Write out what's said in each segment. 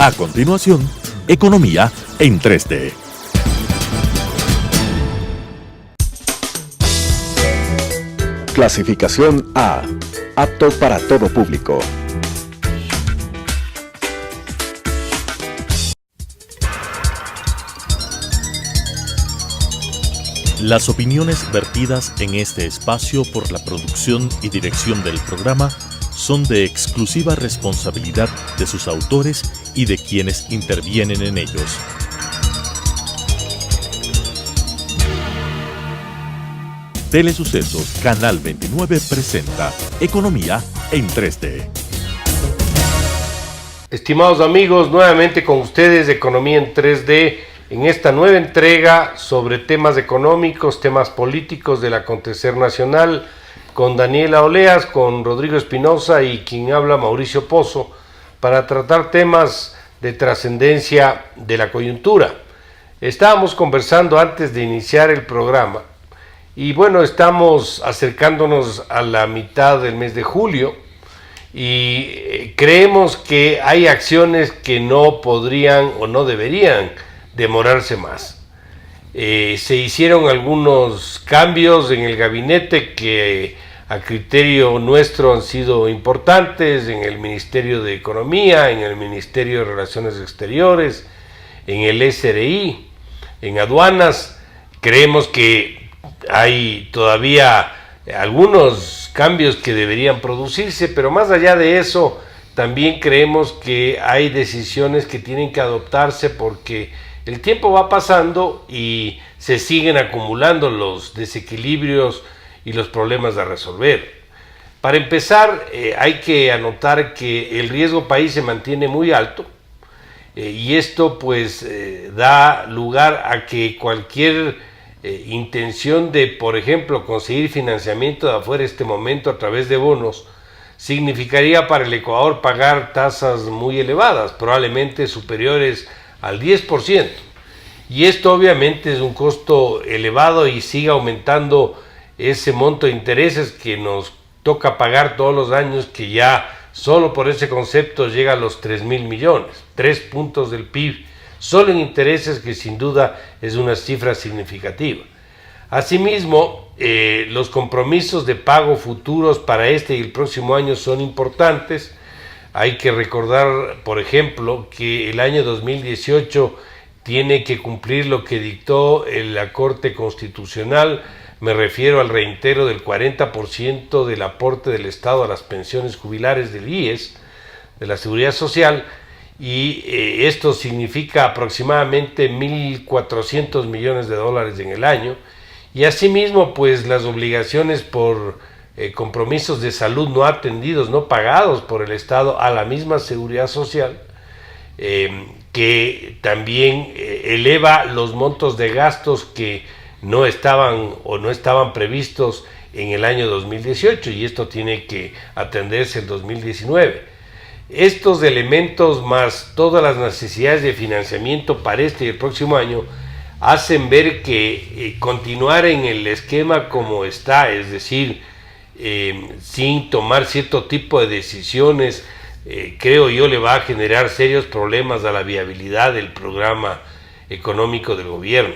A continuación, Economía en 3D. Clasificación A. Apto para todo público. Las opiniones vertidas en este espacio por la producción y dirección del programa son de exclusiva responsabilidad de sus autores y de quienes intervienen en ellos. Telesucesos Canal 29 presenta Economía en 3D. Estimados amigos, nuevamente con ustedes Economía en 3D en esta nueva entrega sobre temas económicos, temas políticos del acontecer nacional, con Daniela Oleas, con Rodrigo Espinosa y quien habla Mauricio Pozo, para tratar temas de trascendencia de la coyuntura. Estábamos conversando antes de iniciar el programa y bueno, estamos acercándonos a la mitad del mes de julio y creemos que hay acciones que no podrían o no deberían demorarse más. Se hicieron algunos cambios en el gabinete que a criterio nuestro han sido importantes, en el Ministerio de Economía, en el Ministerio de Relaciones Exteriores, en el SRI, en aduanas. Creemos que hay todavía algunos cambios que deberían producirse, pero más allá de eso, también creemos que hay decisiones que tienen que adoptarse porque el tiempo va pasando y se siguen acumulando los desequilibrios y los problemas a resolver. Para empezar, hay que anotar que el riesgo país se mantiene muy alto y esto pues da lugar a que cualquier intención de, por ejemplo, conseguir financiamiento de afuera este momento a través de bonos, significaría para el Ecuador pagar tasas muy elevadas, probablemente superiores al 10%. Y esto obviamente es un costo elevado y sigue aumentando ese monto de intereses que nos toca pagar todos los años, que ya solo por ese concepto llega a los 3.000 millones, 3 puntos del PIB, solo en intereses, que sin duda es una cifra significativa. Asimismo, los compromisos de pago futuros para este y el próximo año son importantes. Hay que recordar, por ejemplo, que el año 2018 tiene que cumplir lo que dictó la Corte Constitucional. Me refiero al reintegro del 40% del aporte del Estado a las pensiones jubilares del IES, de la Seguridad Social, y esto significa aproximadamente 1.400 millones de dólares en el año. Y asimismo, pues las obligaciones por compromisos de salud no atendidos, no pagados por el Estado a la misma Seguridad Social, que también eleva los montos de gastos que no estaban previstos en el año 2018, y esto tiene que atenderse en 2019. Estos elementos más todas las necesidades de financiamiento para este y el próximo año hacen ver que continuar en el esquema como está, es decir, sin tomar cierto tipo de decisiones, creo yo le va a generar serios problemas a la viabilidad del programa económico del gobierno.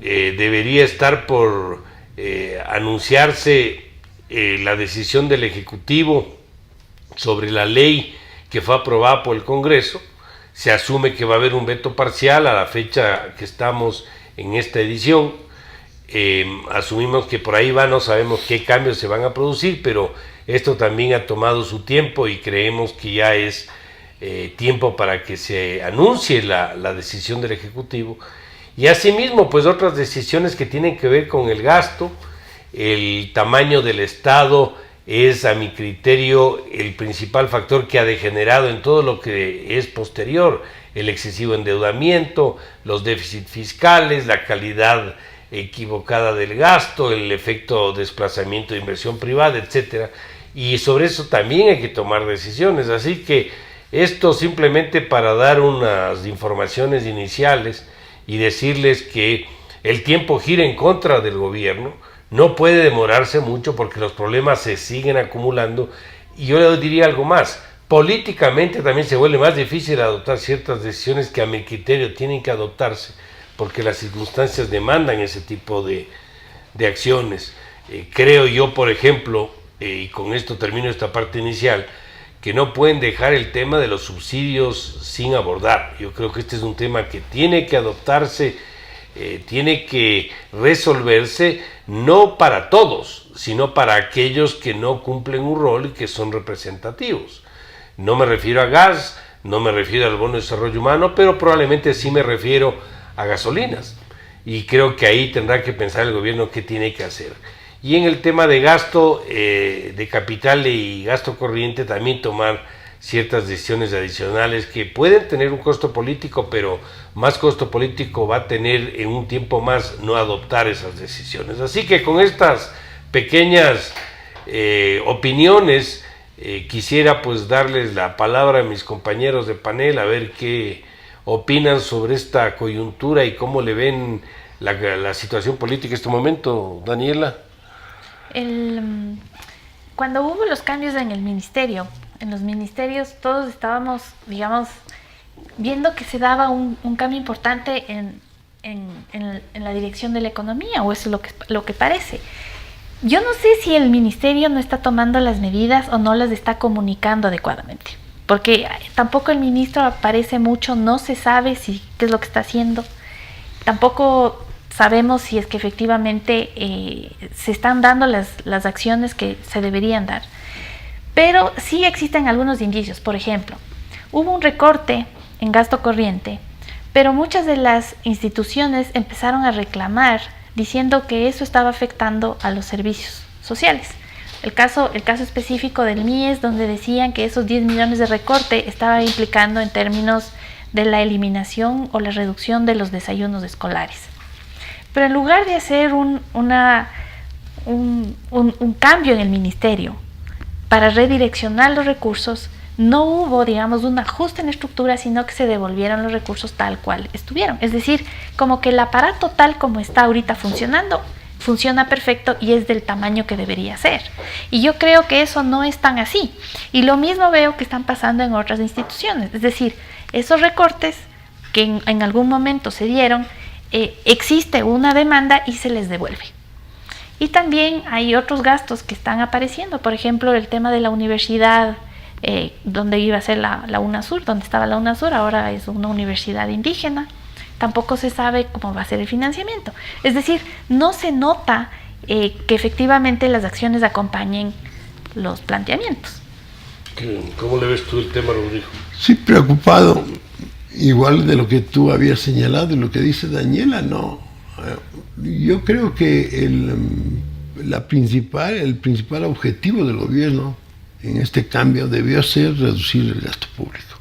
Debería estar por anunciarse la decisión del Ejecutivo sobre la ley que fue aprobada por el Congreso. Se asume que va a haber un veto parcial a la fecha que estamos en esta edición. Asumimos que por ahí va, no sabemos qué cambios se van a producir, pero esto también ha tomado su tiempo y creemos que ya es tiempo para que se anuncie la decisión del Ejecutivo. Y asimismo, pues otras decisiones que tienen que ver con el gasto. El tamaño del Estado es, a mi criterio, el principal factor que ha degenerado en todo lo que es posterior: el excesivo endeudamiento, los déficits fiscales, la calidad equivocada del gasto, el efecto desplazamiento de inversión privada, etcétera. Y sobre eso también hay que tomar decisiones. Así que esto simplemente para dar unas informaciones iniciales y decirles que el tiempo gira en contra del gobierno. No puede demorarse mucho porque los problemas se siguen acumulando. Y yo le diría algo más: políticamente también se vuelve más difícil adoptar ciertas decisiones que a mi criterio tienen que adoptarse, porque las circunstancias demandan ese tipo de acciones. Creo yo, por ejemplo, y con esto termino esta parte inicial, que no pueden dejar el tema de los subsidios sin abordar. Yo creo que este es un tema que tiene que adoptarse, tiene que resolverse, no para todos, sino para aquellos que no cumplen un rol y que son representativos. No me refiero a gas, no me refiero al bono de desarrollo humano, pero probablemente sí me refiero a gasolinas. Y creo que ahí tendrá que pensar el gobierno qué tiene que hacer. Y en el tema de gasto de capital y gasto corriente, también tomar ciertas decisiones adicionales que pueden tener un costo político, pero más costo político va a tener en un tiempo más no adoptar esas decisiones. Así que con estas pequeñas opiniones, quisiera pues darles la palabra a mis compañeros de panel, a ver qué opinan sobre esta coyuntura y cómo le ven la situación política en este momento. Daniela. Cuando hubo los cambios en el ministerio, en los ministerios todos estábamos, digamos, viendo que se daba un cambio importante en la dirección de la economía, o eso es lo que parece. Yo no sé si el ministerio no está tomando las medidas o no las está comunicando adecuadamente, porque tampoco el ministro aparece mucho, no se sabe qué es lo que está haciendo, tampoco sabemos si es que efectivamente se están dando las acciones que se deberían dar. Pero sí existen algunos indicios. Por ejemplo, hubo un recorte en gasto corriente, pero muchas de las instituciones empezaron a reclamar diciendo que eso estaba afectando a los servicios sociales. El caso específico del MIES, donde decían que esos 10 millones de recorte estaba implicando en términos de la eliminación o la reducción de los desayunos escolares. Pero en lugar de hacer un cambio en el ministerio para redireccionar los recursos, no hubo, digamos, un ajuste en la estructura, sino que se devolvieron los recursos tal cual estuvieron. Es decir, como que el aparato tal como está ahorita funcionando, funciona perfecto y es del tamaño que debería ser. Y yo creo que eso no es tan así. Y lo mismo veo que están pasando en otras instituciones. Es decir, esos recortes que en algún momento se dieron, existe una demanda y se les devuelve. Y también hay otros gastos que están apareciendo. Por ejemplo, el tema de la universidad, donde iba a ser la UNASUR, donde estaba la UNASUR, ahora es una universidad indígena. Tampoco se sabe cómo va a ser el financiamiento. Es decir, no se nota que efectivamente las acciones acompañen los planteamientos. ¿Cómo le ves tú el tema, Rodrigo? Sí, preocupado, igual de lo que tú habías señalado y lo que dice Daniela, no. Yo creo que el principal objetivo del gobierno en este cambio debió ser reducir el gasto público.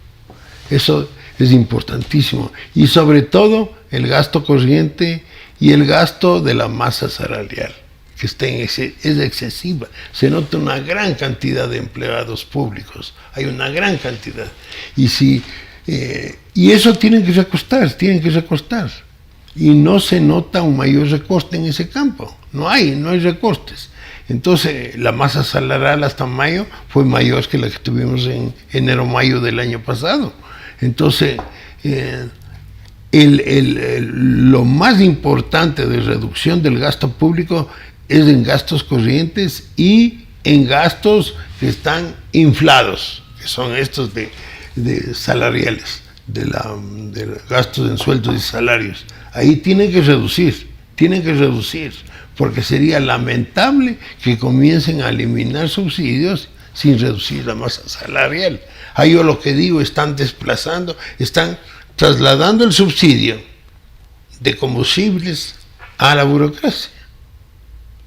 Eso es importantísimo. Y sobre todo el gasto corriente y el gasto de la masa salarial, que es excesiva. Se nota una gran cantidad de empleados públicos. Hay una gran cantidad. Y eso tienen que recortar. Y no se nota un mayor recorte en ese campo. No hay recortes. Entonces, la masa salarial hasta mayo fue mayor que la que tuvimos en enero-mayo del año pasado. Entonces, lo más importante de reducción del gasto público es en gastos corrientes y en gastos que están inflados, que son estos de salariales, de gastos en sueldos y salarios. Ahí tienen que reducir, porque sería lamentable que comiencen a eliminar subsidios sin reducir la masa salarial. Ahí yo lo que digo, están trasladando el subsidio de combustibles a la burocracia,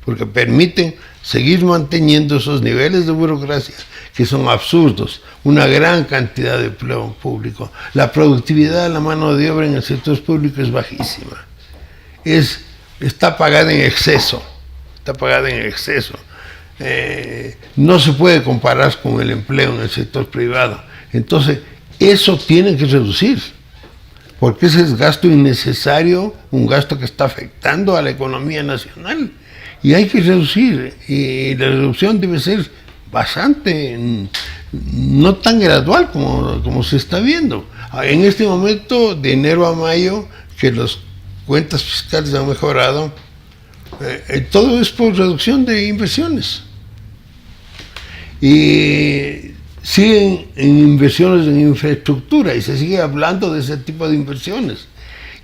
porque permiten seguir manteniendo esos niveles de burocracia que son absurdos, una gran cantidad de empleo público. La productividad de la mano de obra en el sector público es bajísima, está pagada en exceso. No se puede comparar con el empleo en el sector privado. Entonces, eso tiene que reducir, porque ese es gasto innecesario, un gasto que está afectando a la economía nacional. Y hay que reducir, y la reducción debe ser bastante no tan gradual como se está viendo. En este momento, de enero a mayo, que las cuentas fiscales han mejorado, todo es por reducción de inversiones. Y siguen en inversiones en infraestructura y se sigue hablando de ese tipo de inversiones.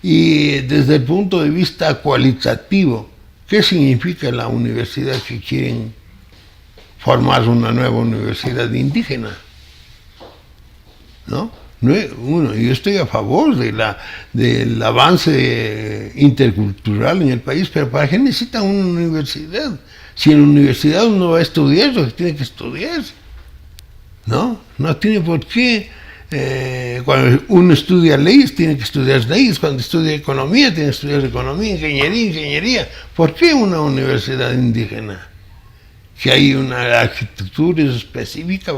Y desde el punto de vista cualitativo, ¿qué significa la universidad que quieren formar una nueva universidad indígena? ¿No? Yo estoy a favor del avance intercultural en el país, pero ¿para qué necesitan una universidad? Si en la universidad uno va a estudiar lo que tiene que estudiar, ¿no? No tiene por qué. Cuando uno estudia leyes, tiene que estudiar leyes. Cuando estudia economía, tiene que estudiar economía, ingeniería. ¿Por qué una universidad indígena? Que hay una arquitectura específica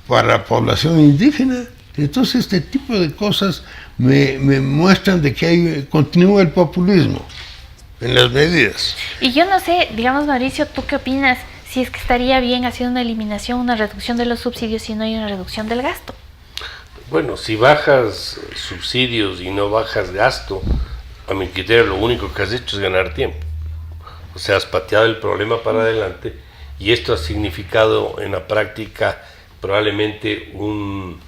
para la población indígena. Entonces este tipo de cosas me muestran de que continúa el populismo en las medidas. Y yo no sé, digamos, Mauricio, ¿tú qué opinas? Si es que estaría bien hacer una eliminación, una reducción de los subsidios si no hay una reducción del gasto. Bueno, si bajas subsidios y no bajas gasto, a mi criterio lo único que has hecho es ganar tiempo. O sea, has pateado el problema para adelante y esto ha significado en la práctica probablemente un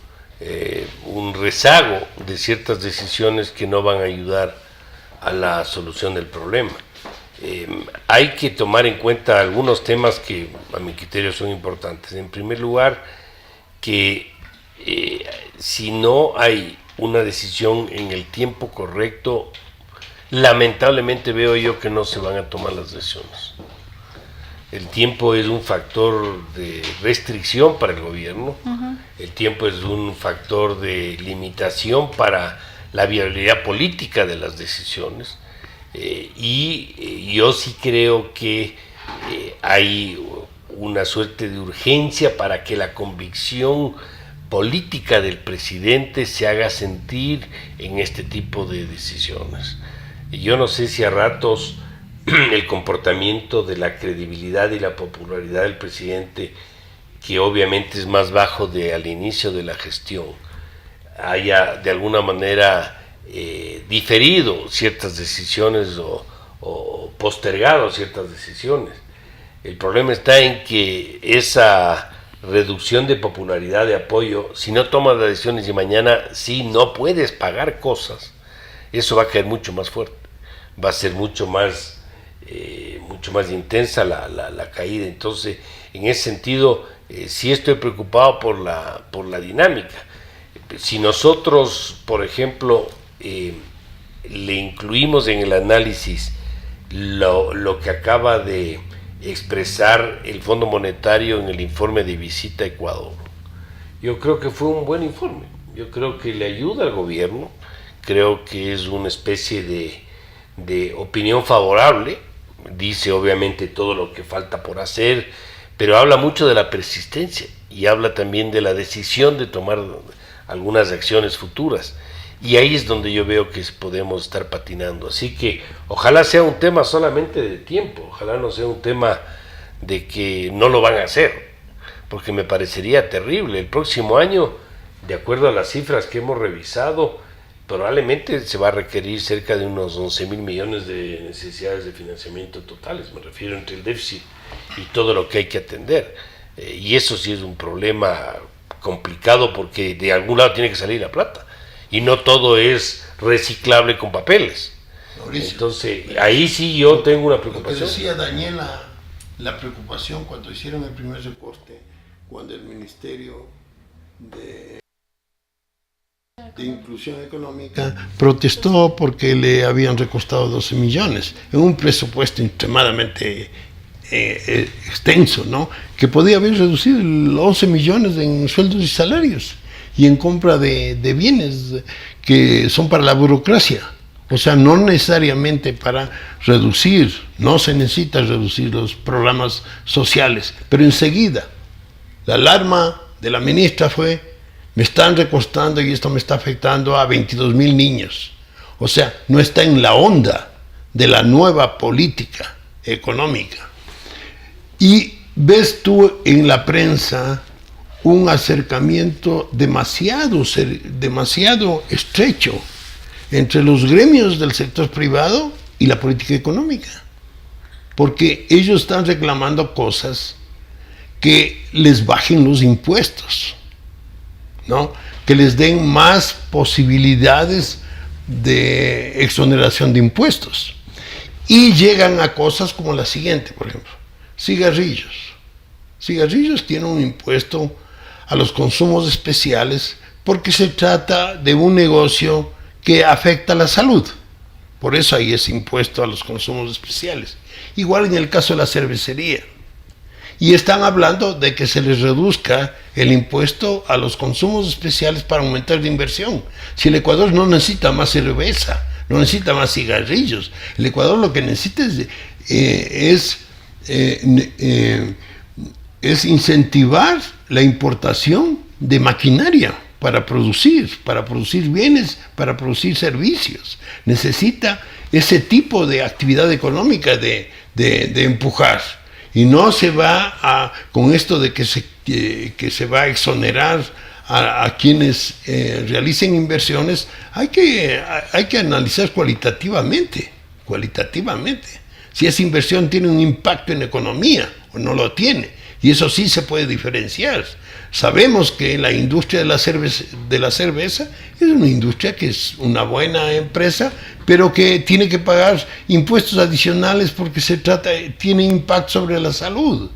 rezago de ciertas decisiones que no van a ayudar a la solución del problema. Hay que tomar en cuenta algunos temas que a mi criterio son importantes. En primer lugar, que si no hay una decisión en el tiempo correcto, lamentablemente veo yo que no se van a tomar las decisiones. El tiempo es un factor de restricción para el gobierno, el tiempo es un factor de limitación para la viabilidad política de las decisiones, y yo sí creo que hay una suerte de urgencia para que la convicción política del presidente se haga sentir en este tipo de decisiones. Yo no sé si a ratos el comportamiento de la credibilidad y la popularidad del presidente, que obviamente es más bajo al inicio de la gestión, haya de alguna manera diferido ciertas decisiones o postergado ciertas decisiones. El problema está en que esa reducción de popularidad, de apoyo, si no tomas las decisiones y mañana sí no puedes pagar cosas, eso va a caer mucho más fuerte, va a ser mucho más intensa la caída. Entonces, en ese sentido, sí estoy preocupado por la dinámica. Si nosotros, por ejemplo, le incluimos en el análisis lo que acaba de expresar el Fondo Monetario en el informe de visita a Ecuador, yo creo que fue un buen informe. Yo creo que le ayuda al gobierno, creo que es una especie de opinión favorable. Dice obviamente todo lo que falta por hacer, pero habla mucho de la persistencia y habla también de la decisión de tomar algunas acciones futuras, y ahí es donde yo veo que podemos estar patinando. Así que ojalá sea un tema solamente de tiempo, ojalá no sea un tema de que no lo van a hacer, porque me parecería terrible. El próximo año, de acuerdo a las cifras que hemos revisado, probablemente se va a requerir cerca de unos 11.000 millones de necesidades de financiamiento totales, me refiero entre el déficit y todo lo que hay que atender. Y eso sí es un problema complicado, porque de algún lado tiene que salir la plata y no todo es reciclable con papeles. Mauricio, entonces ahí sí yo tengo una preocupación. Lo que decía Daniela, la preocupación cuando hicieron el primer recorte, cuando el Ministerio de Inclusión Económica protestó porque le habían recostado 12 millones en un presupuesto extremadamente extenso, ¿no? Que podía haber reducido 11 millones en sueldos y salarios y en compra de bienes que son para la burocracia. O sea, no necesariamente para reducir, no se necesita reducir los programas sociales, pero enseguida la alarma de la ministra fue: me están recostando y esto me está afectando a 22.000 niños. O sea, no está en la onda de la nueva política económica. Y ves tú en la prensa un acercamiento demasiado estrecho entre los gremios del sector privado y la política económica, porque ellos están reclamando cosas que les bajen los impuestos, ¿no? Que les den más posibilidades de exoneración de impuestos, y llegan a cosas como la siguiente, por ejemplo, cigarrillos tienen un impuesto a los consumos especiales porque se trata de un negocio que afecta a la salud. Por eso hay ese impuesto a los consumos especiales. Igual en el caso de la cervecería. Y están hablando de que se les reduzca el impuesto a los consumos especiales para aumentar la inversión. Si el Ecuador no necesita más cerveza, no necesita más cigarrillos, el Ecuador lo que necesita es incentivar la importación de maquinaria para producir bienes, para producir servicios. Necesita ese tipo de actividad económica de empujar. Y no se va con esto de que se va a exonerar a quienes realicen inversiones. Hay que analizar cualitativamente, si esa inversión tiene un impacto en la economía o no lo tiene. Y eso sí se puede diferenciar. Sabemos que la industria de la cerveza es una industria que es una buena empresa, pero que tiene que pagar impuestos adicionales porque tiene impacto sobre la salud.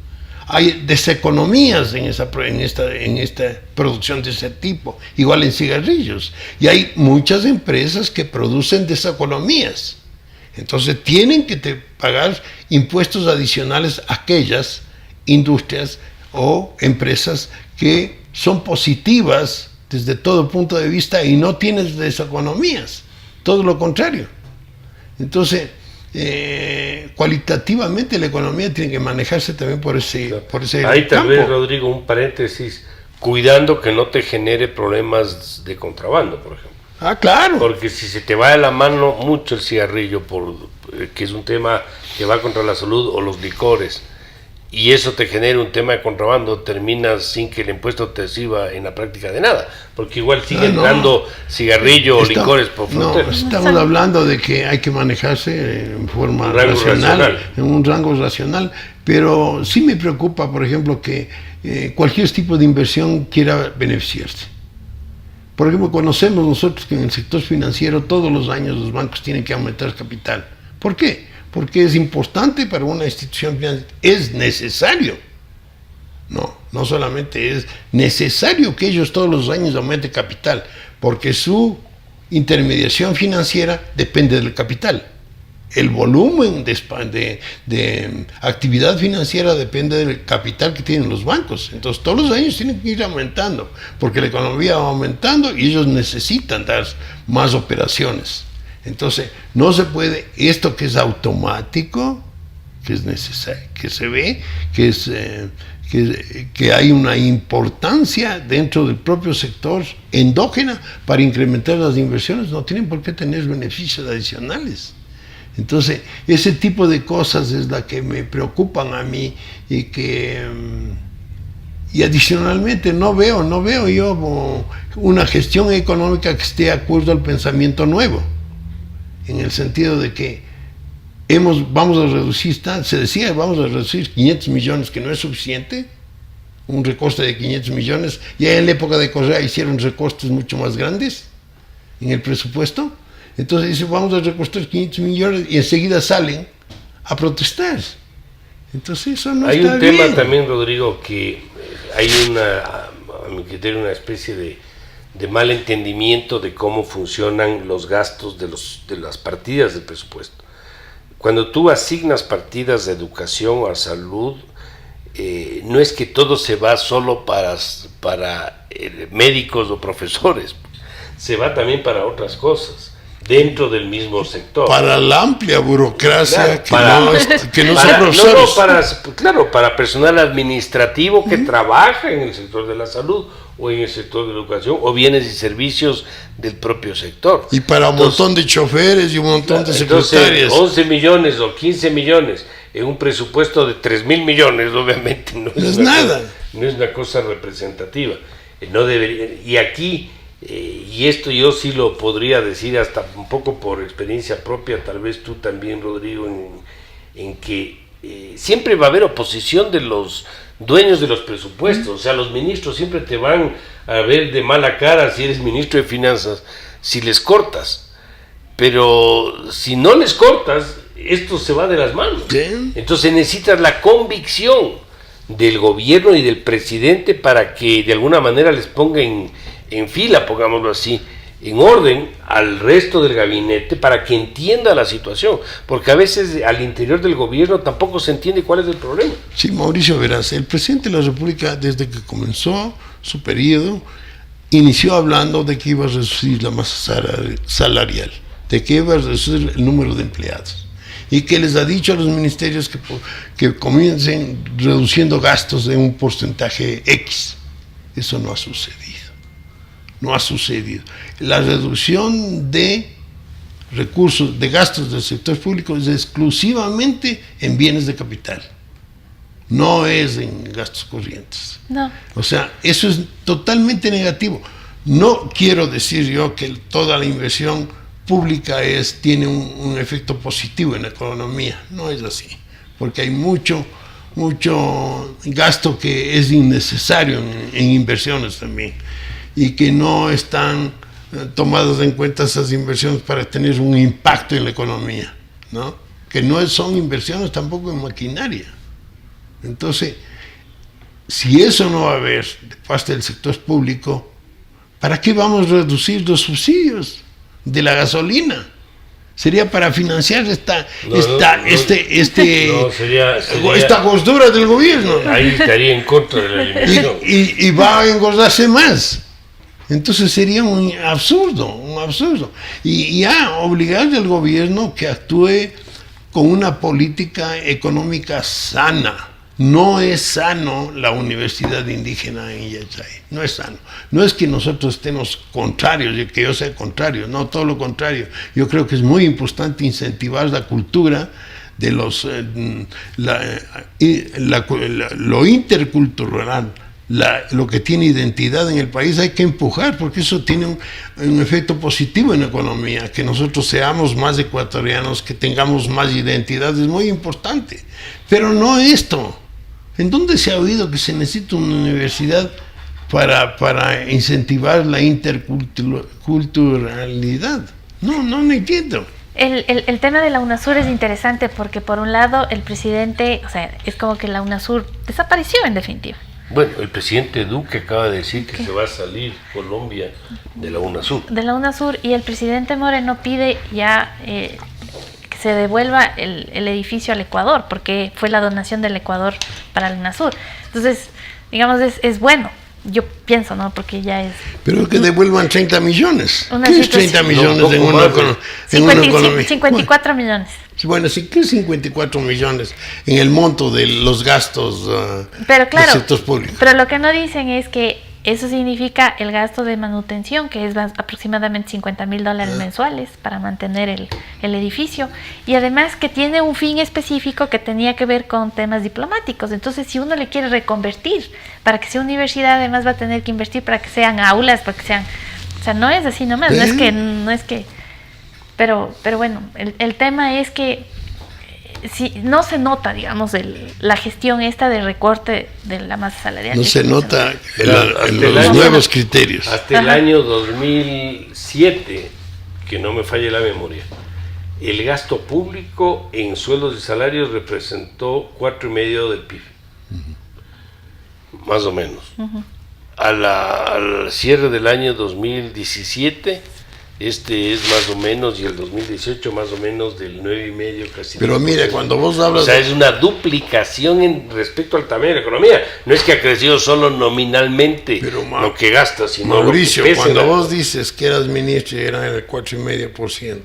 Hay deseconomías en esta producción de ese tipo, igual en cigarrillos. Y hay muchas empresas que producen deseconomías. Entonces tienen que pagar impuestos adicionales a aquellas industrias o empresas que son positivas desde todo punto de vista y no tienen deseconomías, todo lo contrario. Entonces, cualitativamente la economía tiene que manejarse también por ese Ahí campo. tal vez, Rodrigo, un paréntesis, cuidando que no te genere problemas de contrabando, por ejemplo. Ah, claro. Porque si se te va de la mano mucho el cigarrillo, que es un tema que va contra la salud, o los licores, y eso te genera un tema de contrabando, terminas sin que el impuesto te sirva en la práctica de nada, porque igual sigue entrando cigarrillo o licores por frontera. No, estamos hablando de que hay que manejarse en forma racional, en un rango racional, pero sí me preocupa, por ejemplo, que cualquier tipo de inversión quiera beneficiarse. Por ejemplo, conocemos nosotros que en el sector financiero todos los años los bancos tienen que aumentar capital. ¿Por qué? Porque es importante para una institución financiera, es necesario. No solamente es necesario que ellos todos los años aumenten capital, porque su intermediación financiera depende del capital. El volumen de actividad financiera depende del capital que tienen los bancos. Entonces todos los años tienen que ir aumentando, porque la economía va aumentando y ellos necesitan dar más operaciones. Entonces, no se puede, esto que es automático, que es necesario, que se ve, que hay una importancia dentro del propio sector endógena para incrementar las inversiones, no tienen por qué tener beneficios adicionales. Entonces, ese tipo de cosas es la que me preocupan a mí y adicionalmente no veo yo una gestión económica que esté de acuerdo al pensamiento nuevo. En el sentido de que vamos a reducir, se decía, vamos a reducir 500 millones, que no es suficiente, un recorte de 500 millones, ya en la época de Correa hicieron recortes mucho más grandes en el presupuesto, entonces dice, vamos a recortar 500 millones y enseguida salen a protestar. Entonces eso no está bien. Hay un tema también, Rodrigo, que hay a mi criterio, una especie de mal entendimiento de cómo funcionan los gastos de las partidas del presupuesto. Cuando tú asignas partidas de educación o a salud, no es que todo se va solo para médicos o profesores, se va también para otras cosas. dentro del mismo sector. Para la amplia burocracia Claro, que no son profesores. Para personal administrativo que trabaja en el sector de la salud o en el sector de la educación o bienes y servicios del propio sector. Y para un montón de choferes y un montón de secretarias. Entonces, 11 millones o 15 millones en un presupuesto de 3.000 millones, obviamente no es nada. No es una cosa representativa. No debería, y aquí, y esto yo sí lo podría decir hasta un poco por experiencia propia, tal vez tú también, Rodrigo, en que siempre va a haber oposición de los dueños de los presupuestos. O sea, los ministros siempre te van a ver de mala cara si eres ministro de Finanzas, si les cortas. Pero si no les cortas, esto se va de las manos. ¿Sí? Entonces necesitas la convicción del gobierno y del presidente para que de alguna manera les ponga en fila, pongámoslo así, en orden al resto del gabinete para que entienda la situación, porque a veces al interior del gobierno tampoco se entiende cuál es el problema. Sí, Mauricio, verás, el presidente de la República, desde que comenzó su periodo, inició hablando de que iba a reducir la masa salarial, de que iba a reducir el número de empleados, y que les ha dicho a los ministerios que comiencen reduciendo gastos de un porcentaje X. Eso no ha sucedido. No ha sucedido. La reducción de recursos, de gastos del sector público es exclusivamente en bienes de capital. No es en gastos corrientes. No. O sea, eso es totalmente negativo. No quiero decir yo que toda la inversión pública tiene un efecto positivo en la economía. No es así. Porque hay mucho gasto que es innecesario en inversiones también. Y que no están tomadas en cuenta esas inversiones para tener un impacto en la economía, ¿no? Que no son inversiones tampoco en maquinaria. Entonces, si eso no va a haber de parte del sector público, ¿para qué vamos a reducir los subsidios de la gasolina? Sería para financiar esta gordura del gobierno. Ahí estaría en contra de la eliminación. Y va a engordarse más. Entonces sería un absurdo. Y obligar al gobierno que actúe con una política económica sana. No es sano la universidad indígena en Yachay, no es sano. No es que nosotros estemos contrarios, que yo sea contrario, no, todo lo contrario. Yo creo que es muy importante incentivar la cultura de lo intercultural, lo que tiene identidad en el país hay que empujar, porque eso tiene un efecto positivo en la economía. Que nosotros seamos más ecuatorianos, que tengamos más identidad, es muy importante. Pero no esto. ¿En dónde se ha oído que se necesita una universidad para incentivar la interculturalidad? No entiendo. El tema de la UNASUR es interesante porque por un lado el presidente, o sea, es como que la UNASUR desapareció en definitiva. Bueno, el presidente Duque acaba de decir que se va a salir Colombia de la UNASUR. De la UNASUR, y el presidente Moreno pide ya que se devuelva el edificio al Ecuador, porque fue la donación del Ecuador para la UNASUR. Entonces, digamos, es bueno. Yo pienso, ¿no? Porque ya es... Pero que devuelvan 30 millones. ¿Qué es 30 millones en una economía? 54 millones. Bueno, sí, ¿qué es 54 millones en el monto de los gastos pero claro, del sector público? Pero lo que no dicen es que eso significa el gasto de manutención, que es aproximadamente $50,000 mensuales para mantener el edificio, y además que tiene un fin específico que tenía que ver con temas diplomáticos. Entonces, si uno le quiere reconvertir para que sea universidad, además va a tener que invertir para que sean aulas, para que sean... O sea, no es así nomás, no es que... Pero bueno, el tema es que si no se nota, digamos, la gestión esta de recorte de la masa salarial. No se nota en los nuevos criterios. Hasta el año 2007, que no me falle la memoria, el gasto público en sueldos y salarios representó 4,5% del PIB. Más o menos. Al cierre del año 2017 Este es más o menos, y el 2018 más o menos del 9,5, casi. Pero mire, cuando vos hablas... O sea, es una duplicación en respecto al tamaño de la economía. No es que ha crecido solo nominalmente lo que gasta, sino Mauricio, lo que pesa. cuando vos dices que eras ministro y era el 4,5%,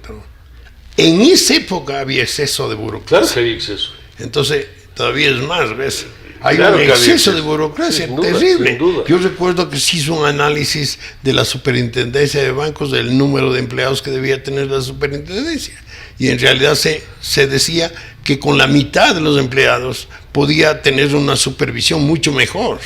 en esa época había exceso de burocracia. Claro que había exceso. Entonces, todavía es más, ¿ves? Hay Claro un que había exceso de burocracia sin duda, terrible. sin duda. Yo recuerdo que se hizo un análisis de la superintendencia de bancos, del número de empleados que debía tener la superintendencia. Y en realidad se decía que con la mitad de los empleados podía tener una supervisión mucho mejor,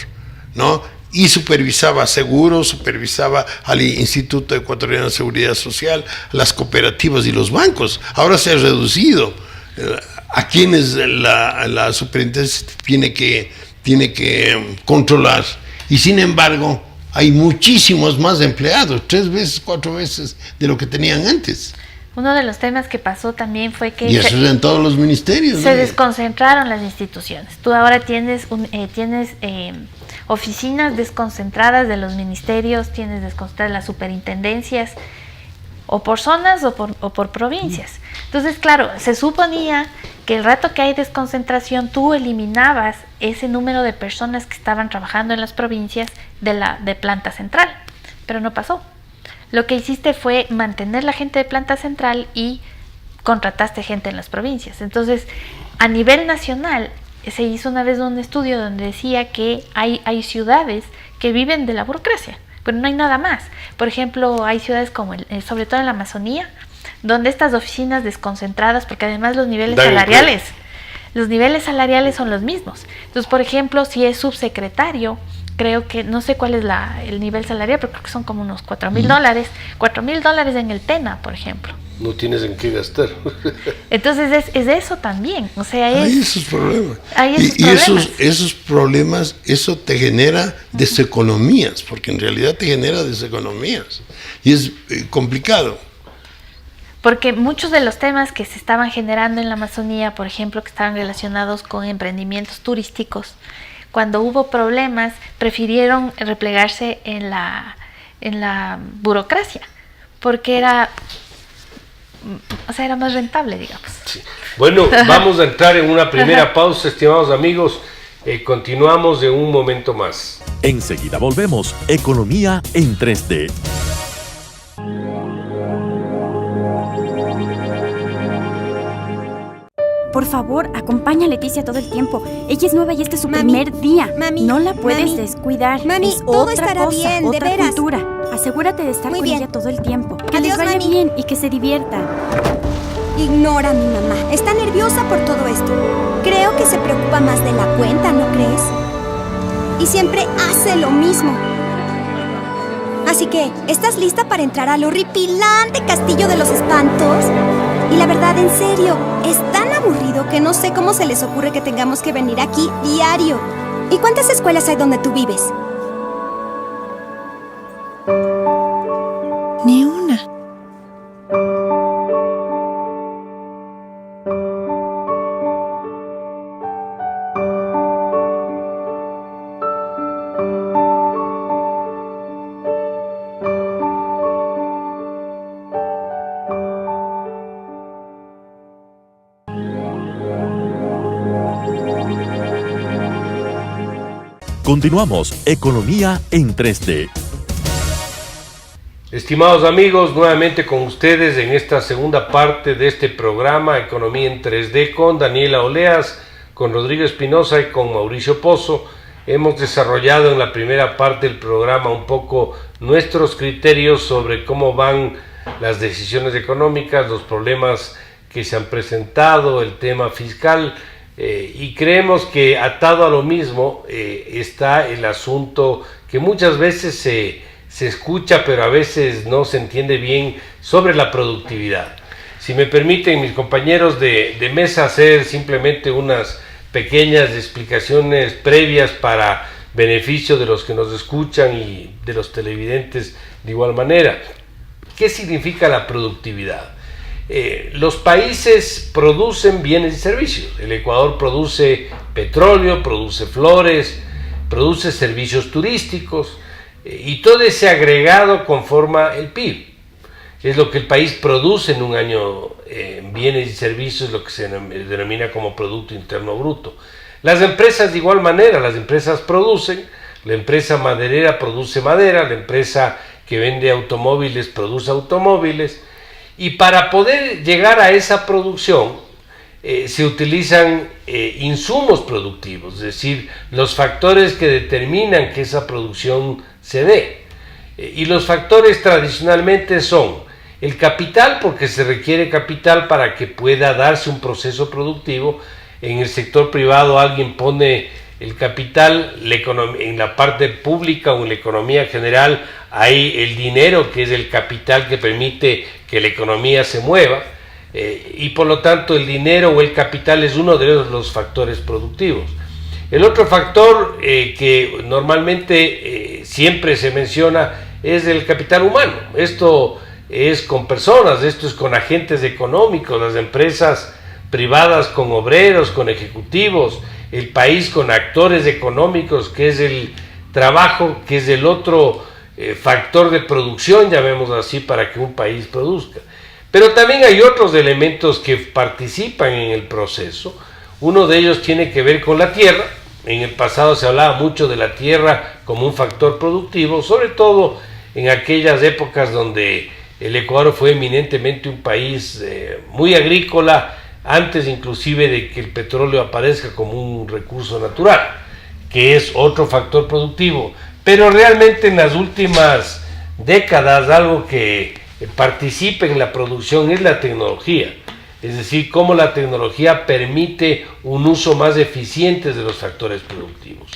¿no? Y supervisaba seguros, supervisaba al Instituto Ecuatoriano de Seguridad Social, las cooperativas y los bancos. Ahora se ha reducido a quienes la superintendencia tiene que controlar. Y sin embargo, hay muchísimos más empleados, 3 veces, 4 veces de lo que tenían antes. Uno de los temas que pasó también fue que y eso es en todos los ministerios. Se desconcentraron las instituciones. Tú ahora tienes oficinas desconcentradas de los ministerios, tienes desconcentradas las superintendencias, o por zonas o por provincias. Entonces, claro, se suponía que el rato que hay desconcentración, tú eliminabas ese número de personas que estaban trabajando en las provincias de planta central, pero no pasó. Lo que hiciste fue mantener la gente de planta central y contrataste gente en las provincias. Entonces, a nivel nacional, se hizo una vez un estudio donde decía que hay ciudades que viven de la burocracia, pero no hay nada más. Por ejemplo, hay ciudades como, sobre todo en la Amazonía, donde estas oficinas desconcentradas, porque además los niveles salariales son los mismos. Entonces, por ejemplo, si es subsecretario, creo que, no sé cuál es el nivel salarial, pero creo que son como unos $4,000. $4,000 en el TENA, por ejemplo. No tienes en qué gastar. Entonces es eso también. O sea, hay esos problemas. Esos problemas, eso te genera deseconomías, porque en realidad te genera deseconomías. Y es complicado. Porque muchos de los temas que se estaban generando en la Amazonía, por ejemplo, que estaban relacionados con emprendimientos turísticos, cuando hubo problemas, prefirieron replegarse en la burocracia, porque era más rentable, digamos. Sí. Bueno, vamos a entrar en una primera pausa, estimados amigos. Continuamos en un momento más. Enseguida volvemos. Economía en 3D. Por favor, acompaña a Leticia todo el tiempo. Ella es nueva y este es su primer día. Mami, no la puedes descuidar. Mami, es todo otra estará cosa, bien, otra de veras. cultura. Asegúrate de estar Muy con bien. ella todo el tiempo. Que Adiós, les vaya mami. bien y que se divierta. Ignora a mi mamá. Está nerviosa por todo esto. Creo que se preocupa más de la cuenta, ¿no crees? Y siempre hace lo mismo. Así que, ¿estás lista para entrar al horripilante castillo de los espantos? Y la verdad, en serio, es tan aburrido que no sé cómo se les ocurre que tengamos que venir aquí diario. ¿Y cuántas escuelas hay donde tú vives? Ni una. Continuamos. Economía en 3D. Estimados amigos, nuevamente con ustedes en esta segunda parte de este programa Economía en 3D con Daniela Oleas, con Rodrigo Espinosa y con Mauricio Pozo. Hemos desarrollado en la primera parte del programa un poco nuestros criterios sobre cómo van las decisiones económicas, los problemas que se han presentado, el tema fiscal, y creemos que atado a lo mismo está el asunto que muchas veces se escucha, pero a veces no se entiende bien, sobre la productividad. Si me permiten mis compañeros de mesa hacer simplemente unas pequeñas explicaciones previas para beneficio de los que nos escuchan y de los televidentes de igual manera. ¿Qué significa la productividad? Los países producen bienes y servicios. El Ecuador produce petróleo, produce flores, produce servicios turísticos, y todo ese agregado conforma el PIB. es lo que el país produce en un año en bienes y servicios, lo que se denomina como Producto Interno Bruto. Las empresas de igual manera, las empresas producen, la empresa maderera produce madera, la empresa que vende automóviles produce automóviles, y para poder llegar a esa producción se utilizan insumos productivos, es decir, los factores que determinan que esa producción se dé. Y los factores tradicionalmente son el capital, porque se requiere capital para que pueda darse un proceso productivo. En el sector privado alguien pone el capital, en la parte pública o en la economía general hay el dinero, que es el capital que permite que la economía se mueva, y por lo tanto el dinero o el capital es uno de los factores productivos. El otro factor que normalmente siempre se menciona es el capital humano. Esto es con personas, esto es con agentes económicos, las empresas privadas con obreros, con ejecutivos, el país con actores económicos, que es el trabajo, que es el otro factor de producción, llamémoslo así, para que un país produzca. Pero también hay otros elementos que participan en el proceso. Uno de ellos tiene que ver con la tierra. En el pasado se hablaba mucho de la tierra como un factor productivo, sobre todo en aquellas épocas donde el Ecuador fue eminentemente un país muy agrícola, antes inclusive de que el petróleo aparezca como un recurso natural, que es otro factor productivo. Pero realmente en las últimas décadas algo que participa en la producción es la tecnología, es decir, cómo la tecnología permite un uso más eficiente de los factores productivos.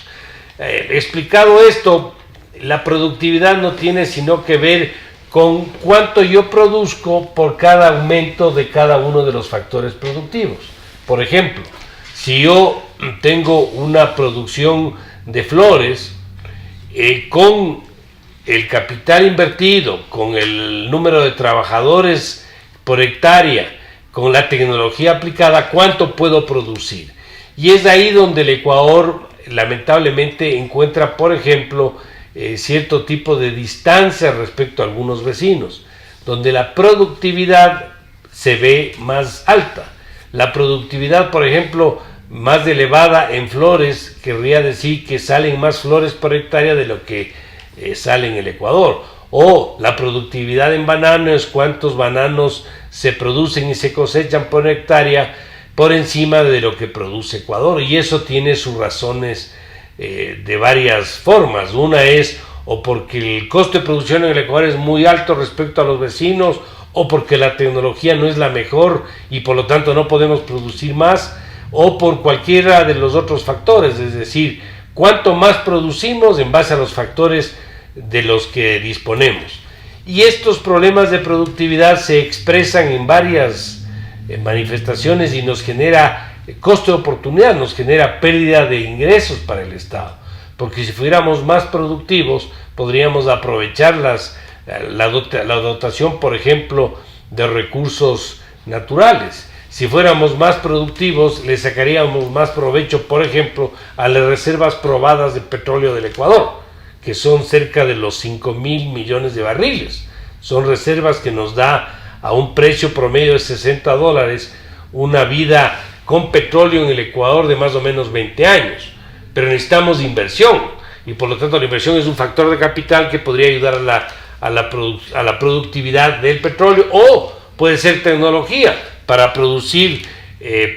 Explicado esto, la productividad no tiene sino que ver con cuánto yo produzco por cada aumento de cada uno de los factores productivos. Por ejemplo, si yo tengo una producción de flores, con el capital invertido, con el número de trabajadores por hectárea, con la tecnología aplicada, ¿cuánto puedo producir? Y es ahí donde el Ecuador lamentablemente encuentra, por ejemplo, cierto tipo de distancia respecto a algunos vecinos, donde la productividad se ve más alta. La productividad, por ejemplo, más elevada en flores, querría decir que salen más flores por hectárea de lo que sale en el Ecuador. O la productividad en bananos, cuántos bananos se producen y se cosechan por hectárea por encima de lo que produce Ecuador. Y eso tiene sus razones de varias formas. Una es o porque el costo de producción en el Ecuador es muy alto respecto a los vecinos, o porque la tecnología no es la mejor y por lo tanto no podemos producir más, o por cualquiera de los otros factores, es decir, cuánto más producimos en base a los factores de los que disponemos. Y estos problemas de productividad se expresan en varias manifestaciones y nos genera costo de oportunidad, nos genera pérdida de ingresos para el Estado, porque si fuéramos más productivos podríamos aprovechar la dotación, por ejemplo, de recursos naturales. Si fuéramos más productivos, le sacaríamos más provecho, por ejemplo, a las reservas probadas de petróleo del Ecuador, que son cerca de los 5.000 millones de barriles. Son reservas que nos da a un precio promedio de $60 una vida con petróleo en el Ecuador de más o menos 20 años. Pero necesitamos inversión, y por lo tanto la inversión es un factor de capital que podría ayudar a la productividad del petróleo, o puede ser tecnología para producir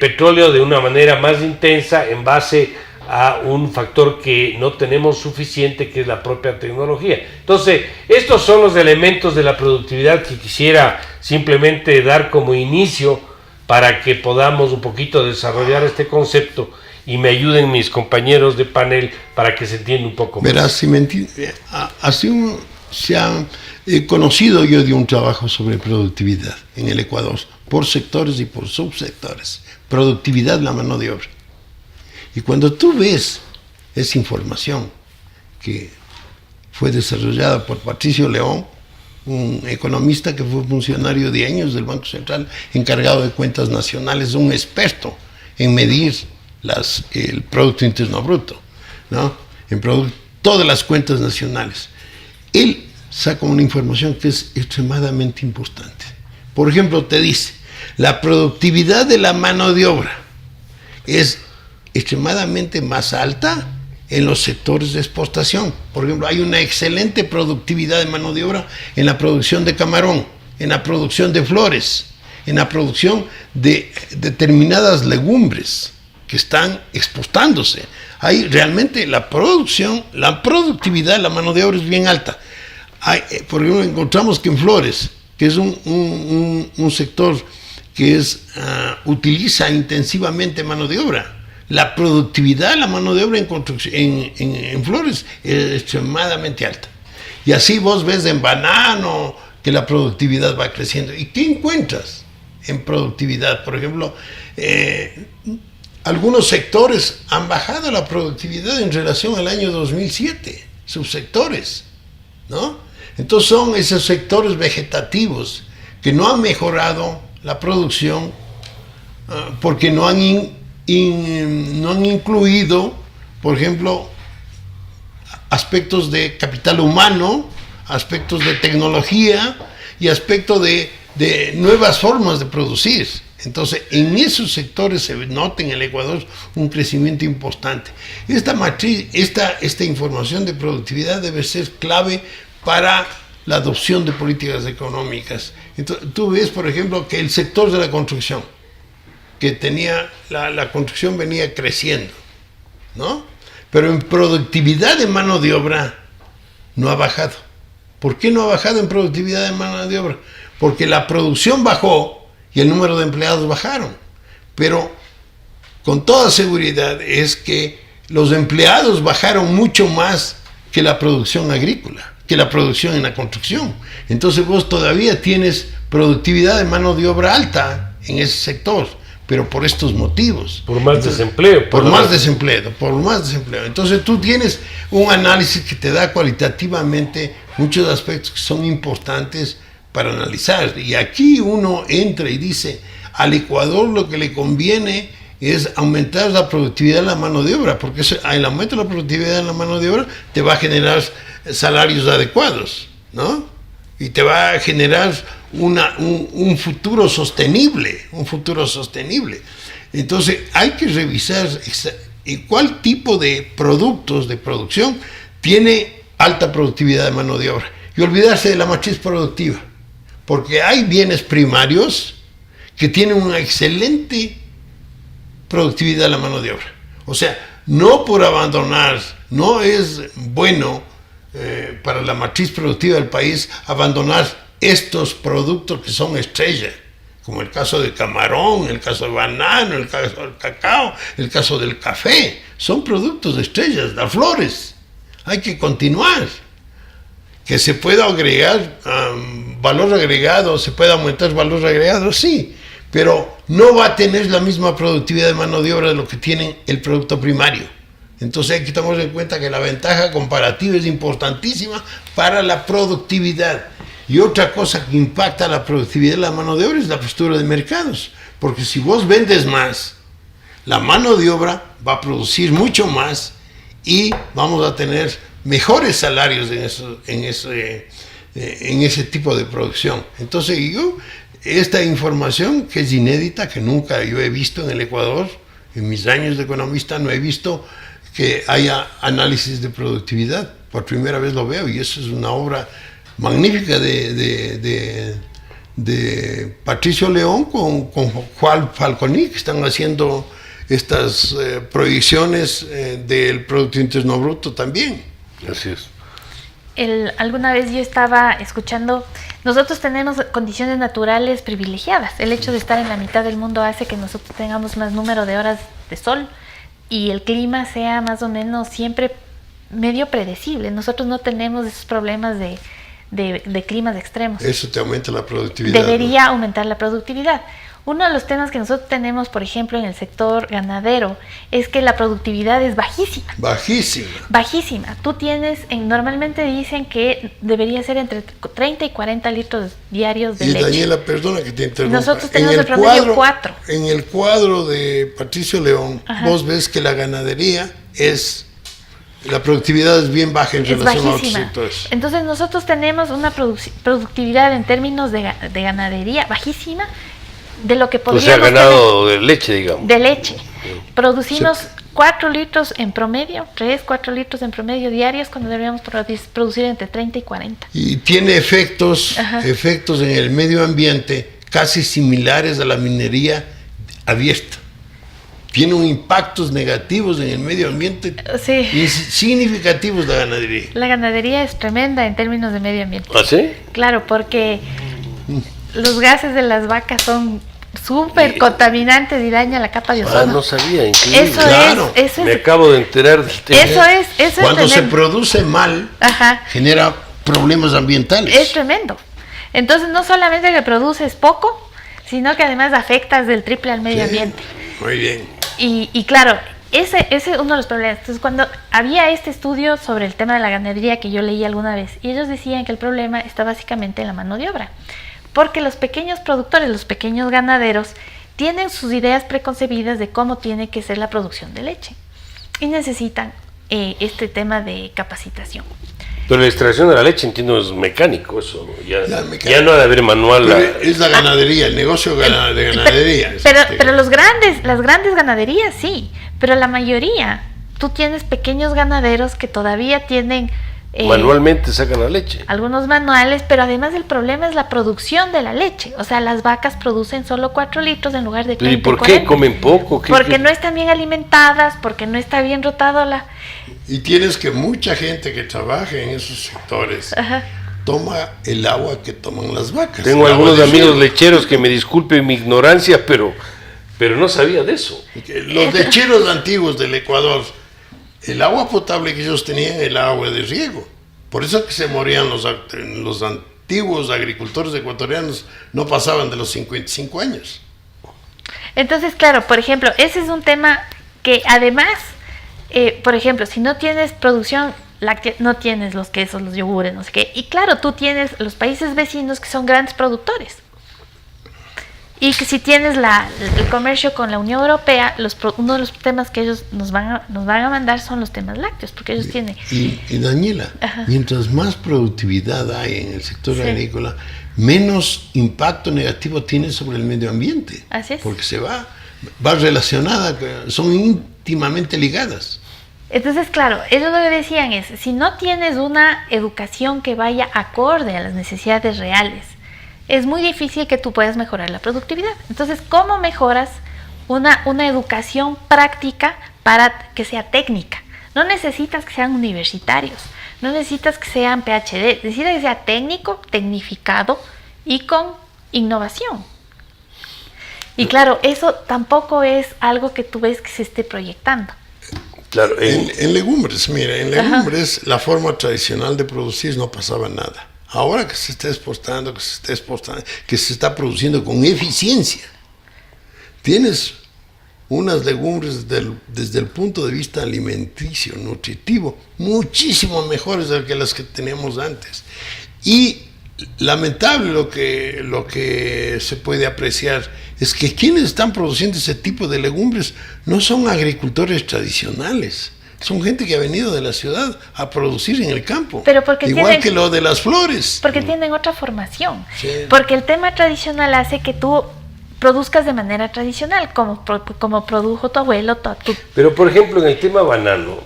petróleo de una manera más intensa en base a un factor que no tenemos suficiente, que es la propia tecnología. Entonces, estos son los elementos de la productividad que quisiera simplemente dar como inicio para que podamos un poquito desarrollar este concepto y me ayuden mis compañeros de panel para que se entienda un poco más. Verás, si me se ha conocido yo de un trabajo sobre productividad en el Ecuador, por sectores y por subsectores. Productividad, la mano de obra. Y cuando tú ves esa información que fue desarrollada por Patricio León, un economista que fue funcionario de años del Banco Central, encargado de cuentas nacionales, un experto en medir el Producto Interno Bruto, ¿no? En todas las cuentas nacionales. Él saca una información que es extremadamente importante. Por ejemplo, te dice, la productividad de la mano de obra es extremadamente más alta en los sectores de exportación. Por ejemplo, hay una excelente productividad de mano de obra en la producción de camarón, en la producción de flores, en la producción de determinadas legumbres que están exportándose. Ahí realmente la productividad de la mano de obra es bien alta. Por ejemplo, encontramos que en flores, que es un sector que utiliza intensivamente mano de obra, la productividad de la mano de obra en flores es extremadamente alta. Y así vos ves en banano que la productividad va creciendo. ¿Y qué encuentras en productividad? Por ejemplo, algunos sectores han bajado la productividad en relación al año 2007, subsectores, ¿no? Entonces son esos sectores vegetativos que no han mejorado la producción porque no han incluido, por ejemplo, aspectos de capital humano, aspectos de tecnología y aspectos de nuevas formas de producir. Entonces, en esos sectores se nota en el Ecuador un crecimiento importante. Esta información de productividad debe ser clave para la adopción de políticas económicas. Entonces, tú ves, por ejemplo, que el sector de la construcción, que tenía, la construcción venía creciendo, ¿no? Pero en productividad de mano de obra no ha bajado. ¿Por qué no ha bajado en productividad de mano de obra? Porque la producción bajó y el número de empleados bajaron. Pero con toda seguridad es que los empleados bajaron mucho más que la producción agrícola, que la producción en la construcción. Entonces vos todavía tienes productividad de mano de obra alta en ese sector, pero por estos motivos. Por más desempleo. Por más desempleo. Entonces tú tienes un análisis que te da cualitativamente muchos aspectos que son importantes para analizar. Y aquí uno entra y dice, al Ecuador lo que le conviene es aumentar la productividad de la mano de obra, porque el aumento de la productividad de la mano de obra te va a generar salarios adecuados, ¿no? Y te va a generar un futuro sostenible, Entonces hay que revisar cuál tipo de productos de producción tiene alta productividad de mano de obra y olvidarse de la matriz productiva, porque hay bienes primarios que tienen una excelente productividad de la mano de obra. O sea, no por abandonar, no es bueno para la matriz productiva del país abandonar estos productos que son estrella, como el caso del camarón, el caso del banano, el caso del cacao, el caso del café. Son productos de estrellas, las flores. Hay que continuar. Que se pueda agregar valor agregado, se puede aumentar valor agregado, sí, pero no va a tener la misma productividad de mano de obra de lo que tiene el producto primario. Entonces hay que tomar en cuenta que la ventaja comparativa es importantísima para la productividad. Y otra cosa que impacta la productividad de la mano de obra es la postura de mercados. Porque si vos vendes más, la mano de obra va a producir mucho más y vamos a tener mejores salarios en ese tipo de producción. Entonces esta información que es inédita, que nunca yo he visto en el Ecuador, en mis años de economista no he visto que haya análisis de productividad. Por primera vez lo veo y eso es una obra magnífica de Patricio León con Juan Falconi, que están haciendo estas proyecciones del Producto Interno Bruto también. Así es. Alguna vez yo estaba escuchando, nosotros tenemos condiciones naturales privilegiadas. El hecho de estar en la mitad del mundo hace que nosotros tengamos más número de horas de sol y el clima sea más o menos siempre medio predecible. Nosotros no tenemos esos problemas de climas extremos. Eso te aumenta la productividad. Debería aumentar la productividad. Uno de los temas que nosotros tenemos, por ejemplo, en el sector ganadero, es que la productividad es bajísima. Bajísima. Tú tienes, normalmente dicen que debería ser entre 30 y 40 litros diarios de leche. Daniela, perdona que te interrumpa. Nosotros tenemos el promedio 4. En el cuadro de Patricio León, vos ves que la ganadería es La productividad es bien baja en es relación a otros bajísima. sectores. Entonces nosotros tenemos una productividad en términos de ganadería bajísima de lo que O podríamos sea, ganado de leche, digamos. de leche. Producimos 4 litros en promedio, 3, 4 litros en promedio diarios, cuando deberíamos producir entre 30 y 40. Y tiene efectos en el medio ambiente casi similares a la minería abierta. Tiene impactos negativos en el medio ambiente Sí. significativos la ganadería. La ganadería es tremenda en términos de medio ambiente. ¿Ah, sí? Claro, porque los gases de las vacas son súper contaminantes y dañan la capa de Ah, ozono. no sabía, increíble. Eso Claro. eso Me es, acabo de enterar del tema. eso Cuando es se tremendo. produce mal, Ajá. genera problemas ambientales. Es tremendo. Entonces no solamente que produces poco, sino que además afectas del triple al medio Sí. ambiente. Muy bien. Y claro, ese es uno de los problemas. Entonces, cuando había este estudio sobre el tema de la ganadería que yo leí alguna vez, y ellos decían que el problema está básicamente en la mano de obra, porque los pequeños productores, los pequeños ganaderos, tienen sus ideas preconcebidas de cómo tiene que ser la producción de leche y necesitan este tema de capacitación. Pero la extracción de la leche, entiendo, es mecánico eso, ¿no? Ya no ha de haber manual. Pero es la ganadería, el negocio de ganadería. Pero las grandes ganaderías sí, pero la mayoría, tú tienes pequeños ganaderos que todavía tienen manualmente sacan la leche. algunos manuales, pero además el problema es la producción de la leche. O sea, las vacas producen solo 4 litros en lugar de 30 ¿Y por 40. qué comen poco? Porque no están bien alimentadas, porque no está bien rotado la... Y tienes que mucha gente que trabaja en esos sectores toma el agua que toman las vacas. Tengo el agua algunos de amigos riego. lecheros que me disculpen mi ignorancia, pero no sabía de eso. Los lecheros antiguos del Ecuador, el agua potable que ellos tenían era el agua de riego. Por eso que se morían los antiguos agricultores ecuatorianos, no pasaban de los 55 años. Entonces, claro, por ejemplo, ese es un tema que además, por ejemplo, si no tienes producción láctea, no tienes los quesos, los yogures, no sé qué. Y claro, tú tienes los países vecinos que son grandes productores. Y que si tienes el comercio con la Unión Europea, uno de los temas que ellos nos van a mandar son los temas lácteos, porque ellos tienen... Y Daniela, mientras más productividad hay en el sector agrícola, menos impacto negativo tiene sobre el medio ambiente. Así es. Porque va relacionada, son íntimamente ligadas. Entonces, claro, ellos lo que decían es, si no tienes una educación que vaya acorde a las necesidades reales, es muy difícil que tú puedas mejorar la productividad. Entonces, ¿cómo mejoras una educación práctica para que sea técnica? No necesitas que sean universitarios, no necesitas que sean PhD, necesitas que sea técnico, tecnificado y con innovación. Y claro, eso tampoco es algo que tú ves que se esté proyectando. Claro, En legumbres, mira, en legumbres la forma tradicional de producir no pasaba nada. Ahora que se está exportando, que se está produciendo con eficiencia, tienes unas legumbres desde el punto de vista alimenticio, nutritivo, muchísimo mejores de las que teníamos antes. Y lamentable lo que se puede apreciar es que quienes están produciendo ese tipo de legumbres no son agricultores tradicionales. Son gente que ha venido de la ciudad a producir en el campo. Pero porque igual que lo de las flores. Porque tienen otra formación. Sí. Porque el tema tradicional hace que tú produzcas de manera tradicional, como produjo tu abuelo. Pero, por ejemplo, en el tema banano,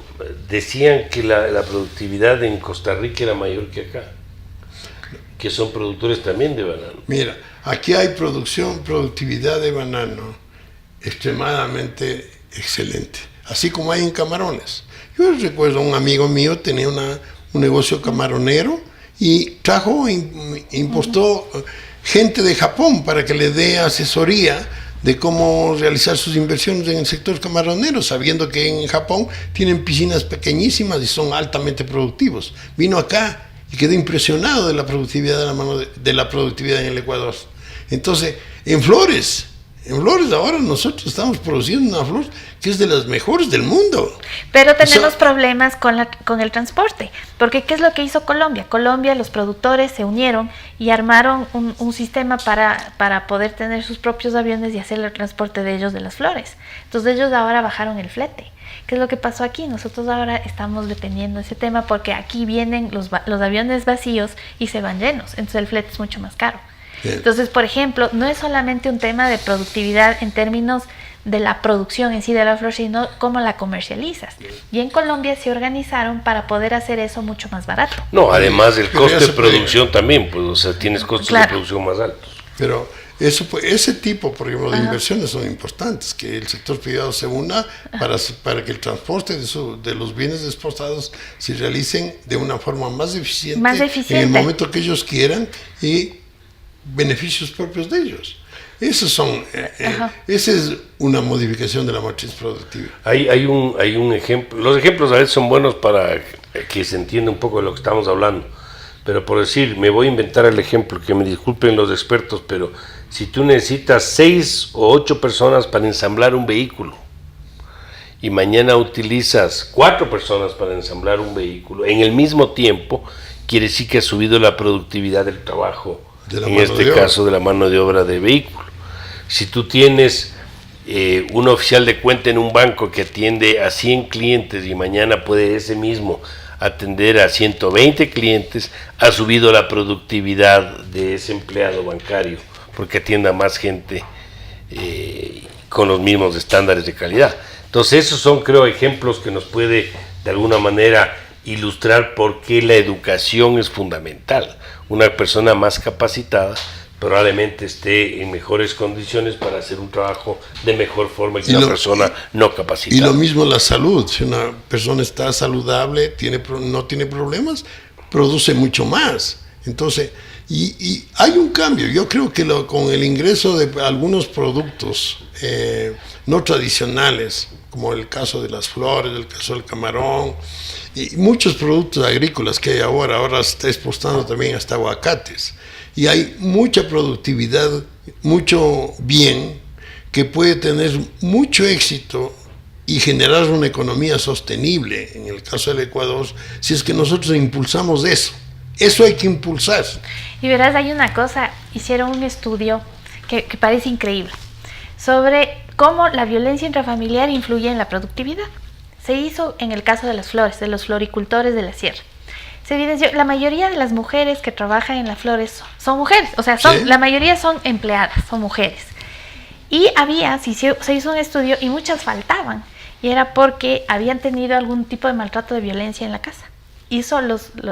decían que la productividad en Costa Rica era mayor que acá, que son productores también de banano. Mira, aquí hay productividad de banano extremadamente excelente, así como hay en camarones. Yo recuerdo un amigo mío tenía un negocio camaronero y impostó gente de Japón para que le dé asesoría de cómo realizar sus inversiones en el sector camaronero, sabiendo que en Japón tienen piscinas pequeñísimas y son altamente productivos. Vino acá y quedé impresionado de la productividad de la productividad en el Ecuador. Entonces, en flores En flores ahora nosotros estamos produciendo una flor que es de las mejores del mundo. Pero tenemos problemas con el transporte, porque ¿qué es lo que hizo Colombia? Colombia, los productores se unieron y armaron un sistema para poder tener sus propios aviones y hacer el transporte de ellos de las flores. Entonces ellos ahora bajaron el flete. ¿Qué es lo que pasó aquí? Nosotros ahora estamos dependiendo de ese tema porque aquí vienen los aviones vacíos y se van llenos, entonces el flete es mucho más caro. Bien. Entonces, por ejemplo, no es solamente un tema de productividad en términos de la producción en sí de la flor, sino cómo la comercializas. Y en Colombia se organizaron para poder hacer eso mucho más barato. No, además el coste de producción también, pues, o sea, tienes costos de producción más altos. Pero ese tipo, por ejemplo, de inversiones son importantes, que el sector privado se una para que el transporte de los bienes exportados se realicen de una forma más eficiente en el momento que ellos quieran y beneficios propios de ellos. Esa es una modificación de la matriz productiva. Hay un ejemplo. Los ejemplos a veces son buenos para que se entienda un poco de lo que estamos hablando. Pero por decir, me voy a inventar el ejemplo, que me disculpen los expertos, pero si tú necesitas 6 o 8 personas para ensamblar un vehículo y mañana utilizas 4 personas para ensamblar un vehículo, en el mismo tiempo, quiere decir que ha subido la productividad del trabajo, en este caso de la mano de obra de vehículo. Si tú tienes un oficial de cuenta en un banco que atiende a 100 clientes y mañana puede ese mismo atender a 120 clientes, ha subido la productividad de ese empleado bancario porque atiende a más gente con los mismos estándares de calidad. Entonces esos son, creo, ejemplos que nos puede de alguna manera ilustrar por qué la educación es fundamental. Una persona más capacitada probablemente esté en mejores condiciones para hacer un trabajo de mejor forma que una persona no capacitada. Y lo mismo la salud. Si una persona está saludable, no tiene problemas, produce mucho más. Entonces, y hay un cambio. Yo creo que con el ingreso de algunos productos no tradicionales, como el caso de las flores, el caso del camarón, y muchos productos agrícolas que hay ahora se está exportando también hasta aguacates. Y hay mucha productividad, mucho bien, que puede tener mucho éxito y generar una economía sostenible, en el caso del Ecuador, si es que nosotros impulsamos eso. Eso hay que impulsar. Y verás, hay una cosa, hicieron un estudio que parece increíble, sobre cómo la violencia intrafamiliar influye en la productividad. Se hizo en el caso de las flores, de los floricultores de la sierra. Se evidenció, la mayoría de las mujeres que trabajan en las flores son mujeres, o sea, la mayoría son empleadas, son mujeres. Y se hizo un estudio y muchas faltaban, y era porque habían tenido algún tipo de maltrato de violencia en la casa.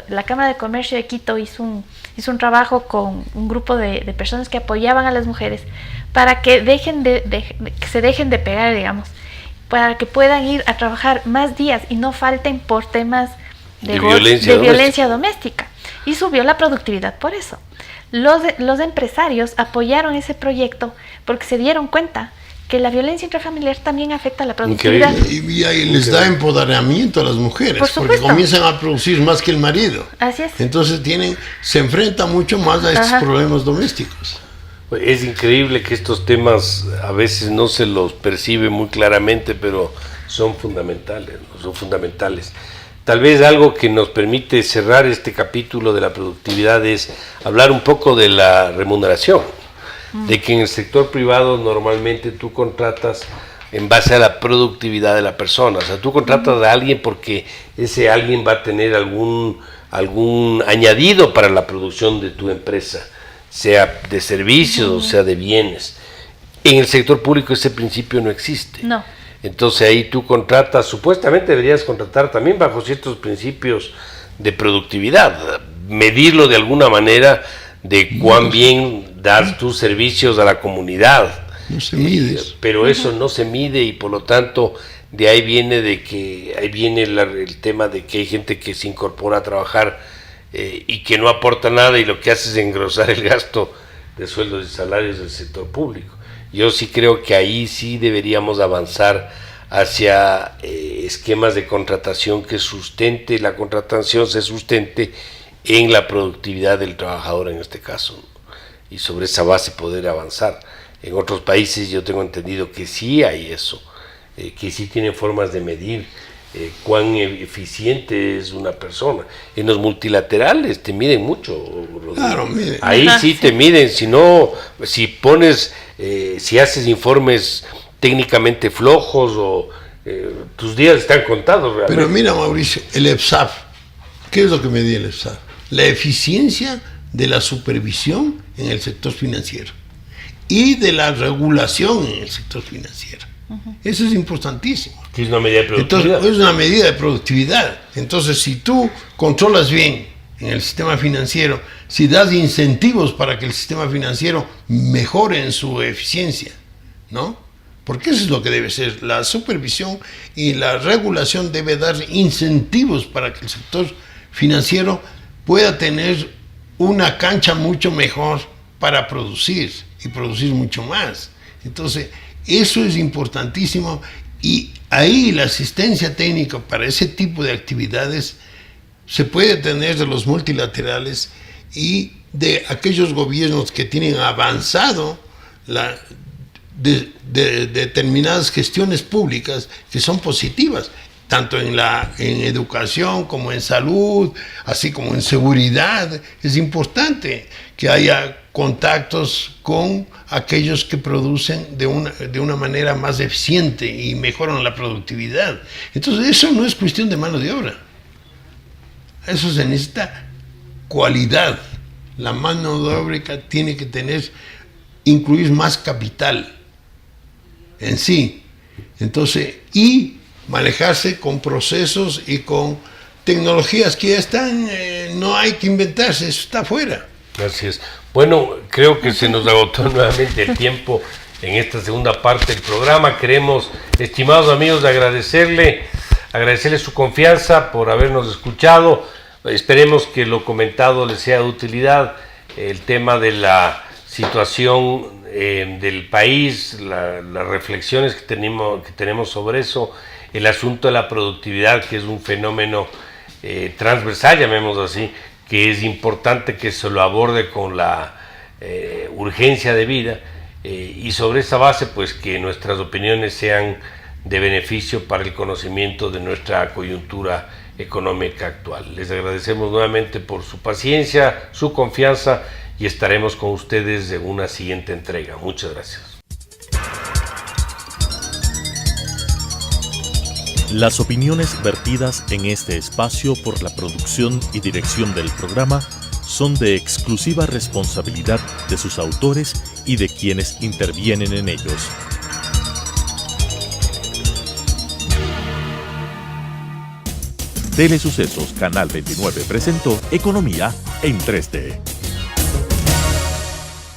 La Cámara de Comercio de Quito hizo un trabajo con un grupo de personas que apoyaban a las mujeres para que se dejen de pegar, digamos, para que puedan ir a trabajar más días y no falten por temas de violencia doméstica. Y subió la productividad por eso. Los empresarios apoyaron ese proyecto porque se dieron cuenta que la violencia intrafamiliar también afecta a la productividad. Y ahí les da empoderamiento a las mujeres, porque comienzan a producir más que el marido. Así es. Entonces se enfrenta mucho más a estos problemas domésticos. Es increíble que estos temas a veces no se los percibe muy claramente, pero son fundamentales, ¿no? Son fundamentales. Tal vez algo que nos permite cerrar este capítulo de la productividad es hablar un poco de la remuneración, de que en el sector privado normalmente tú contratas en base a la productividad de la persona. O sea, tú contratas a alguien porque ese alguien va a tener algún añadido para la producción de tu empresa, sea de servicios o sea de bienes. En el sector público ese principio no existe. No. Entonces ahí tú contratas, supuestamente deberías contratar también bajo ciertos principios de productividad, medirlo de alguna manera de cuán bien das tus servicios a la comunidad. No se mide. Pero eso no se mide y por lo tanto de ahí viene el tema de que hay gente que se incorpora a trabajar y que no aporta nada y lo que hace es engrosar el gasto de sueldos y salarios del sector público. Yo sí creo que ahí sí deberíamos avanzar hacia esquemas de contratación la contratación se sustente en la productividad del trabajador en este caso, y sobre esa base poder avanzar. En otros países yo tengo entendido que sí hay eso, que sí tienen formas de medir cuán eficiente es una persona. En los multilaterales te miden mucho, Rodrigo. Claro, miden. Ahí sí te miden, si no, si pones, si haces informes técnicamente flojos o tus días están contados realmente. Pero mira, Mauricio, el EPSAF, ¿qué es lo que medía el EPSAF? La eficiencia de la supervisión en el sector financiero y de la regulación en el sector financiero. Eso es importantísimo. Que es una medida de productividad. Entonces, es una medida de productividad. Entonces, si tú controlas bien en el sistema financiero, si das incentivos para que el sistema financiero mejore en su eficiencia, ¿no? Porque eso es lo que debe ser. La supervisión y la regulación debe dar incentivos para que el sector financiero pueda tener una cancha mucho mejor para producir y producir mucho más. Entonces, eso es importantísimo, y ahí la asistencia técnica para ese tipo de actividades se puede tener de los multilaterales y de aquellos gobiernos que tienen avanzado de determinadas gestiones públicas que son positivas, tanto en educación como en salud, así como en seguridad. Es importante que haya contactos con aquellos que producen de una manera más eficiente y mejoran la productividad. Entonces, eso no es cuestión de mano de obra. Eso se necesita cualidad. La mano de obra tiene que incluir más capital en sí. Entonces, y manejarse con procesos y con tecnologías que ya están, no hay que inventarse, eso está afuera. Así es. Bueno, creo que se nos agotó nuevamente el tiempo en esta segunda parte del programa. Queremos, estimados amigos, agradecerle su confianza por habernos escuchado. Esperemos que lo comentado les sea de utilidad. El tema de la situación del país, las reflexiones que tenemos sobre eso, el asunto de la productividad, que es un fenómeno transversal, llamémoslo así, que es importante que se lo aborde con la urgencia de vida, y sobre esa base, pues, que nuestras opiniones sean de beneficio para el conocimiento de nuestra coyuntura económica actual. Les agradecemos nuevamente por su paciencia, su confianza, y estaremos con ustedes en una siguiente entrega. Muchas gracias. Las opiniones vertidas en este espacio por la producción y dirección del programa son de exclusiva responsabilidad de sus autores y de quienes intervienen en ellos. Telesucesos Canal 29 presentó Economía en 3D.